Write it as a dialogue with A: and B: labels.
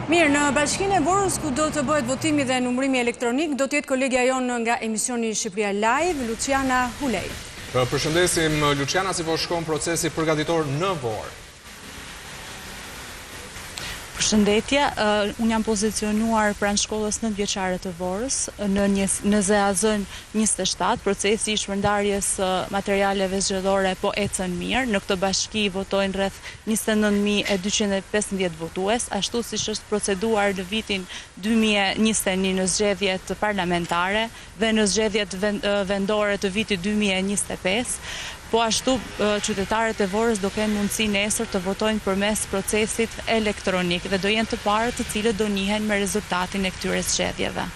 A: Mirë, në Bashkinë e Vorës, ku do të bëhet votimi dhe numërimi elektronik, do t'jetë kolegja jonë nga emisioni Shqipëria Live, Luciana Hulej.
B: Përshëndesim, Luciana, si po shkon procesi përgatitor në Vorë?
C: Përshëndetje, unë jam pozicionuar pranë shkollës 9-vjeçare të Vorës, në ZAZ 27, procesi i shpërndarjes materialeve zgjedhore po ecën mirë. Në këtë bashki votojnë rreth 29.215 votues, ashtu siç është proceduar në vitin 2021 në zgjedhjet parlamentare dhe në zgjedhjet vendore të vitit 2025. Po ashtu, qytetarët e Vorës do kenë mundësi nesër të votojnë përmes procesit elektronik dhe do jenë të parët të cilët do njihen me rezultatin e këtyre zgjedhjeve.